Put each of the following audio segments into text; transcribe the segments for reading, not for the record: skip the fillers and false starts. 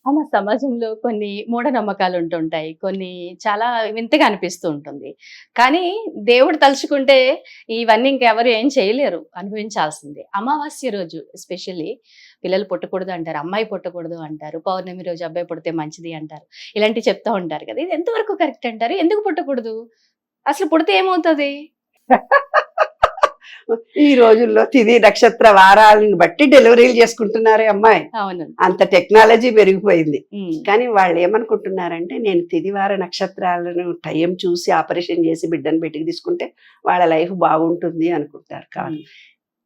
మన సమాజంలో కొన్ని మూఢనమ్మకాలు ఉంటుంటాయి. కొన్ని చాలా వింతగా అనిపిస్తూ ఉంటుంది. కానీ దేవుడు తలుచుకుంటే ఇవన్నీ ఇంకెవరు ఏం చేయలేరు. అనుభవించాల్సిందే. అమావాస్య రోజు ఎస్పెషల్లీ పిల్లలు పుట్టకూడదు అంటారు. అమ్మాయి పుట్టకూడదు అంటారు. పౌర్ణమి రోజు అబ్బాయి పుడితే మంచిది అంటారు. ఇలాంటివి చెప్తా ఉంటారు కదా! ఇది ఎంతవరకు కరెక్ట్ అంటారు? ఎందుకు పుట్టకూడదు? అసలు పుడితే ఏమవుతది? ఈ రోజుల్లో తిథి నక్షత్ర వారాలను బట్టి డెలివరీలు చేసుకుంటున్నారే అమ్మాయి. అవును. అంత టెక్నాలజీ పెరిగిపోయింది. హ్మ్. కానీ వాళ్ళు ఏమనుకుంటున్నారంటే నేను తిథివార నక్షత్రాలను టైం చూసి ఆపరేషన్ చేసి బిడ్డను బయటికి తీసుకుంటే వాళ్ళ లైఫ్ బాగుంటుంది అనుకుంటారు. కాదు,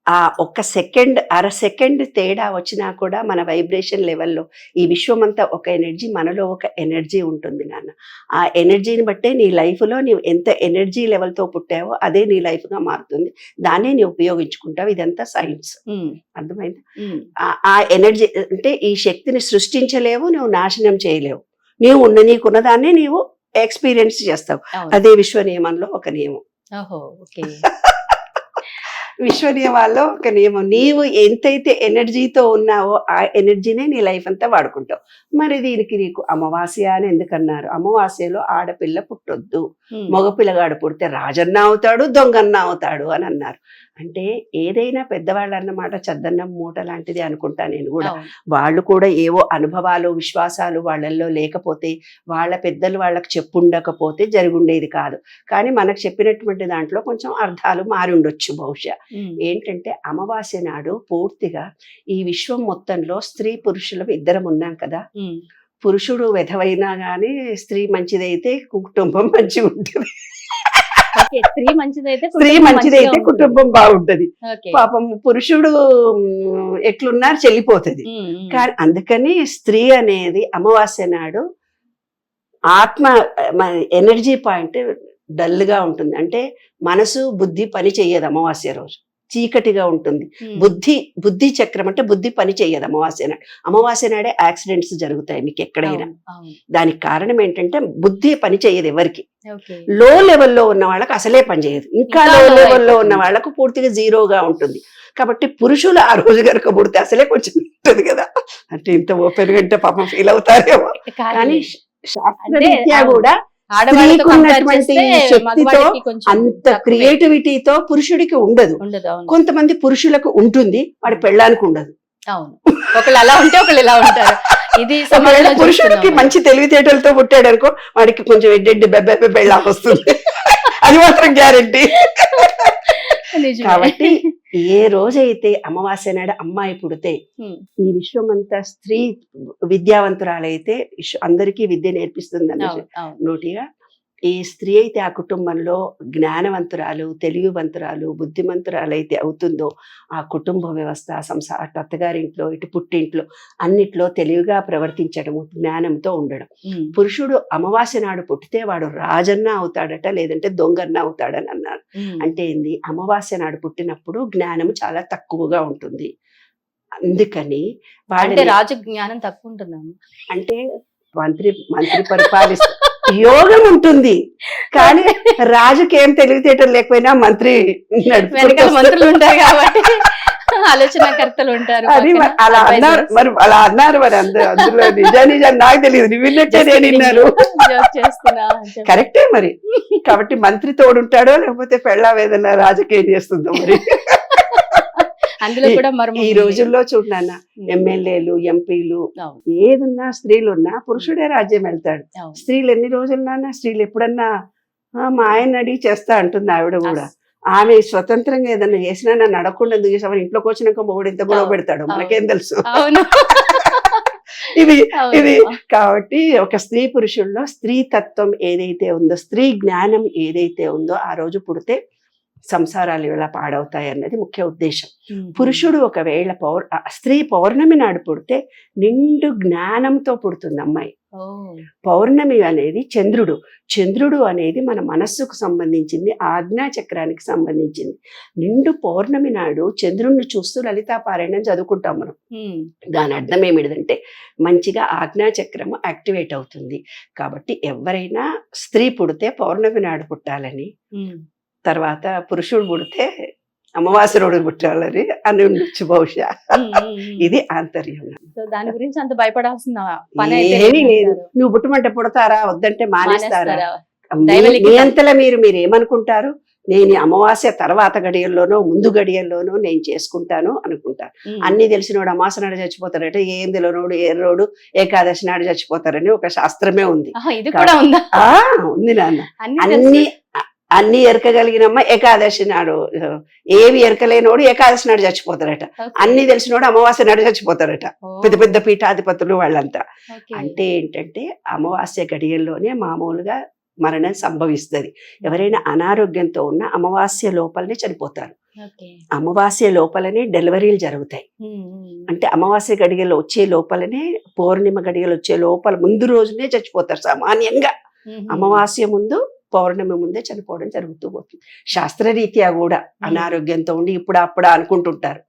ఆ ఒక్క సెకండ్ అర సెకండ్ తేడా వచ్చినా కూడా మన వైబ్రేషన్ లెవెల్లో ఈ విశ్వం అంతా ఒక ఎనర్జీ, మనలో ఒక ఎనర్జీ ఉంటుంది నాన్న. ఆ ఎనర్జీని బట్టే నీ లైఫ్లో నీవు ఎంత ఎనర్జీ లెవెల్తో పుట్టావో అదే నీ లైఫ్గా మారుతుంది. దాన్నే నీ ఉపయోగించుకుంటావు. ఇదంతా సైన్స్. అర్థమైంది? ఆ ఎనర్జీ అంటే ఈ శక్తిని సృష్టించలేవు, నువ్వు నాశనం చేయలేవు. నీకున్న దాన్ని నీవు ఎక్స్పీరియన్స్ చేస్తావు. అదే విశ్వ నియమంలో ఒక నియమం. విశ్వ నియమాల్లో ఒక నియమం. నీవు ఎంతైతే ఎనర్జీతో ఉన్నావో ఆ ఎనర్జీనే నీ లైఫ్ అంతా వాడుకుంటావు. మరి దీనికి నీకు అమావాస్య అని ఎందుకన్నారు? అమావాస్యలో ఆడపిల్ల పుట్టొద్దు, మగపిల్లగాడు పుడితే రాజన్న అవుతాడు, దొంగన్న అవుతాడు అని అన్నారు. అంటే ఏదైనా పెద్దవాళ్ళు అన్నమాట చద్దన్నం మూట లాంటిది అనుకుంటా నేను కూడా. వాళ్ళు కూడా ఏవో అనుభవాలు, విశ్వాసాలు వాళ్ళల్లో లేకపోతే, వాళ్ళ పెద్దలు వాళ్ళకి చెప్పుండకపోతే జరుగుండేది కాదు. కానీ మనకు చెప్పినటువంటి దాంట్లో కొంచెం అర్థాలు మారి ఉండొచ్చు బహుశా. ఏంటంటే అమావాస్య నాడు పూర్తిగా ఈ విశ్వం మొత్తంలో స్త్రీ పురుషులు ఇద్దరం ఉన్నాం కదా. పురుషుడు వెధవైనా గానీ స్త్రీ మంచిదైతే కుటుంబం మంచిగా ఉంటుంది. స్త్రీ మంచిదైతే కుటుంబం బాగుంటది. పాపం పురుషుడు ఎట్లున్నారు చెల్లిపోతుంది. కానీ అందుకని స్త్రీ అనేది అమావాస్య నాడు ఆత్మ ఎనర్జీ పాయింట్ డల్గా ఉంటుంది. అంటే మనసు బుద్ధి పని చెయ్యదు అమావాస్య రోజు. చీకటిగా ఉంటుంది. బుద్ధి చక్రం అంటే బుద్ధి పని చెయ్యదు అమావాస్య నాడు. అమావాస్య నాడే యాక్సిడెంట్స్ జరుగుతాయి మీకు ఎక్కడైనా. దానికి కారణం ఏంటంటే బుద్ధి పని చెయ్యదు ఎవరికి. లో లెవెల్లో ఉన్న వాళ్ళకి అసలే పని చేయదు. ఇంకా లో లెవెల్లో ఉన్న వాళ్ళకు పూర్తిగా జీరోగా ఉంటుంది. కాబట్టి పురుషులు ఆ రోజు కనుక పుడితే అసలే కొంచెం ఉంటుంది కదా. అంటే ఇంత ఓపెన్ అంటే పాపం ఫీల్ అవుతారేమో. కానీ శాస్త్రరీత్యా కూడా స్త్రీకున్నటువంటి శక్తితో అంత క్రియేటివిటీతో పురుషుడికి ఉండదు. కొంతమంది పురుషులకు ఉంటుంది, వాడి పెళ్ళానికి ఉండదు. ఒకళ్ళు అలా ఉంటే ఒకళ్ళు ఇలా ఉంటారు. ఇది పురుషుడికి మంచి తెలివితేటలతో పుట్టాడు అనుకో, వాడికి కొంచెం ఎడ్డెడ్డి బెబ్బెబ్బె పెళ్ళాకి వస్తుంది. అది మాత్రం గ్యారెంటీ. కాబట్టి ఏ రోజైతే అమావాస్య నాడు అమ్మాయి పుడితే ఈ విశ్వం అంతా స్త్రీ విద్యావంతురాలైతే అందరికీ విద్య నేర్పిస్తుంది అన్న నోటిగా. ఈ స్త్రీ అయితే ఆ కుటుంబంలో జ్ఞానవంతురాలు, తెలివివంతురాలు, బుద్ధిమంతురాలు అయితే అవుతుందో ఆ కుటుంబ వ్యవస్థ, సంసార, అత్తగారింట్లో ఇటు పుట్టింట్లో అన్నిట్లో తెలివిగా ప్రవర్తించడము, జ్ఞానంతో ఉండడం. పురుషుడు అమావాస్య నాడు పుట్టితే వాడు రాజన్న అవుతాడట, లేదంటే దొంగన్న అవుతాడని అన్నారు. అంటే ఏంది? అమావాస్య నాడు పుట్టినప్పుడు జ్ఞానము చాలా తక్కువగా ఉంటుంది. అందుకని వాడి రాజు జ్ఞానం తక్కువ ఉంటున్నాము. అంటే మంత్రి పరిపాలిస్తారు, యోగం ఉంటుంది. కానీ రాజుకి ఏం తెలివితేటలు లేకపోయినా మంత్రులు ఉంటారు కాబట్టి ఆలోచనకర్తలు ఉంటారు. అది అలా అన్నారు. అలా అన్నారు మరి అందులో నిజం నాకు తెలియదు. నువ్వు విన్నట్టే నేను విన్నాను. కరెక్టే మరి. కాబట్టి మంత్రి తోడుంటాడో లేకపోతే పెళ్ళాం ఏదన్నా రాజకీయం చేస్తుందో మరి. ఈ రోజుల్లో చూడన్న ఎమ్మెల్యేలు, ఎంపీలు ఏదున్నా స్త్రీలున్నా పురుషుడే రాజ్యం వెళ్తాడు. స్త్రీలు ఎన్ని రోజులున్నా, స్త్రీలు ఎప్పుడన్నా మా ఆయన అడిగి చేస్తా అంటుంది ఆవిడ కూడా. ఆమె స్వతంత్రంగా ఏదన్నా చేసినా నన్ను అడగకుండా ఎందుకు చేసావు, ఇంట్లోకి వచ్చినాక మొగుడు ఎంత గొడవ పెడతాడు మనకేం తెలుసు. ఇది కాబట్టి ఒక స్త్రీ పురుషుల్లో స్త్రీ తత్వం ఏదైతే ఉందో, స్త్రీ జ్ఞానం ఏదైతే ఉందో ఆ రోజు పుడితే సంసారాలు ఎలా పాడవుతాయి అన్నది ముఖ్య ఉద్దేశం. పురుషుడు ఒకవేళ స్త్రీ పౌర్ణమి నాడు పుడితే నిండు జ్ఞానంతో పుడుతుంది అమ్మాయి. పౌర్ణమి అనేది చంద్రుడు అనేది మన మనస్సుకు సంబంధించింది, ఆజ్ఞా చక్రానికి సంబంధించింది. నిండు పౌర్ణమి నాడు చంద్రుడిని చూస్తూ లలితాపారాయణం చదువుకుంటాం మనం. దాని అర్థం ఏమిటంటే మంచిగా ఆజ్ఞా చక్రము యాక్టివేట్ అవుతుంది. కాబట్టి ఎవరైనా స్త్రీ పుడితే పౌర్ణమి నాడు పుట్టాలని, తర్వాత పురుషుడు పుడితే అమావాస్య రోజు పుట్టాలని అని ఉండొచ్చు బహుశా. ఇది ఆంతర్యం. సో దాని గురించి అంత భయపడాల్సిన పని అయితే ఏమీ లేదు. లేదంటారు. నువ్వు పుట్టమంటే పుడతారా, వద్దంటే మానేస్తారా? మానేస్తారా? దైవలిఖితం. మీ అంతలా మీరు ఏమనుకుంటారు? నేను ఈ అమావాస్య తర్వాత గడియల్లోనో ముందు గడియల్లోనో నేను చేసుకుంటాను అనుకుంటాను. అన్ని తెలిసినోడు అమావాస్య నాడు చచ్చిపోతారట, ఏం తెలియనోడు ఏర్రోడు ఏకాదశి నాడు చచ్చిపోతారని ఒక శాస్త్రమే ఉంది. ఆహా, ఇది కూడా ఉందా? ఉంది నాన్న. అన్ని అన్ని ఎరకగలిగినమ్మ ఏకాదశి నాడు, ఏవి ఎరకలేనోడు ఏకాదశి నాడు చచ్చిపోతారట. అన్ని తెలిసినోడు అమావాస్య నాడు చచ్చిపోతారట. పెద్ద పెద్ద పీఠాధిపతులు వాళ్ళంతా. అంటే ఏంటంటే అమావాస్య గడియల్లోనే మామూలుగా మరణం సంభవిస్తుంది. ఎవరైనా అనారోగ్యంతో ఉన్న అమావాస్య లోపలనే చనిపోతారు. అమావాస్య లోపలనే డెలివరీలు జరుగుతాయి. అంటే అమావాస్య గడియలు వచ్చే లోపలనే, పౌర్ణిమ గడియలు వచ్చే లోపల ముందు రోజునే చచ్చిపోతారు సామాన్యంగా. అమావాస్య ముందు పౌర్ణమి ముందే చనిపోవడం జరుగుతూ పోతుంది. శాస్త్రరీత్యా కూడా అనారోగ్యంతో ఉండి ఇప్పుడు అప్పుడు అనుకుంటుంటారు.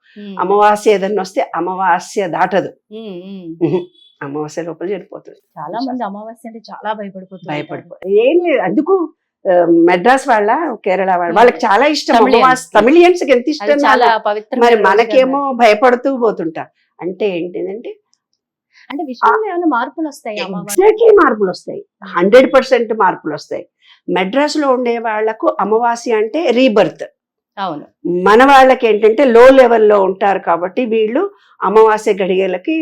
అమావాస్య ఏదన్నా వస్తే అమావాస్య దాటదు, అమావాస్య లోపల చనిపోతుంది. చాలా మంది అమావాస్య అంటే చాలా భయపడిపోతారు. ఏం లేదు, అందుకు మెడ్రాస్ వాళ్ళ, కేరళ వాళ్ళకి చాలా ఇష్టం అమావాస్య. తమిళియన్స్ కి ఎంత ఇష్టం. చాలా పవిత్ర. మరి మనకేమో భయపడుతూ పోతుంటాం. అంటే ఏంటిదంటే అంటే విషయంలో ఏమైనా మార్పులు వస్తాయి? ఎగ్జాక్ట్లీ మార్పులు వస్తాయి, 100% మార్పులు వస్తాయి. మెడ్రాస్ లో ఉండే వాళ్లకు అమావాస్య అంటే రీబర్త్. అవును. మన వాళ్ళకి ఏంటంటే లో లెవెల్లో ఉంటారు కాబట్టి వీళ్ళు అమావాస్య గడియలకి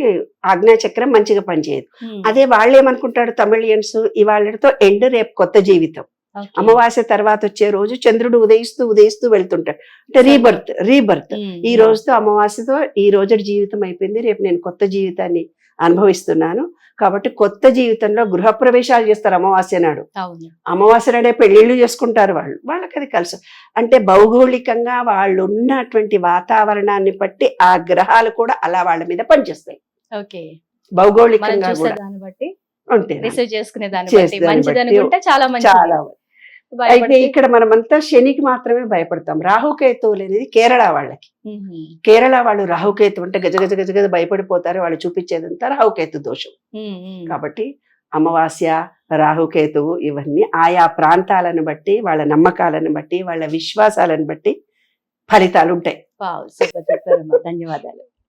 ఆజ్ఞాచక్రం మంచిగా పనిచేయదు. అదే వాళ్ళు ఏమనుకుంటారు తమిళియన్స్, ఇవాళతో ఎండ్, రేపు కొత్త జీవితం. అమావాస్య తర్వాత వచ్చే రోజు చంద్రుడు ఉదయిస్తూ ఉదయిస్తూ వెళ్తుంటాడు. అంటే రీబర్త్. ఈ రోజుతో అమావాస్యతో ఈ రోజు జీవితం అయిపోయింది, రేపు నేను కొత్త జీవితాన్ని అనుభవిస్తున్నాను. కాబట్టి కొత్త జీవితంలో గృహప్రవేశాలు చేస్తారు అమావాస్య నాడు. అమావాస్య నాడే పెళ్లిళ్ళు చేసుకుంటారు వాళ్ళు. వాళ్ళకి అది కలిసి, అంటే భౌగోళికంగా వాళ్ళు ఉన్నటువంటి వాతావరణాన్ని బట్టి ఆ గ్రహాలు కూడా అలా వాళ్ళ మీద పనిచేస్తాయి. భౌగోళికంగా కూడా చాలా. అయితే ఇక్కడ మనమంతా శనికి మాత్రమే భయపడతాం. రాహుకేతువులు అనేది కేరళ వాళ్ళకి. కేరళ వాళ్ళు రాహుకేతు అంటే గజ గజ గజ గజ భయపడిపోతారు. వాళ్ళు చూపించేదంతా రాహుకేతు దోషం. కాబట్టి అమావాస్య, రాహుకేతువు ఇవన్నీ ఆయా ప్రాంతాలను బట్టి, వాళ్ళ నమ్మకాలను బట్టి, వాళ్ళ విశ్వాసాలను బట్టి ఫలితాలు ఉంటాయి. ధన్యవాదాలు.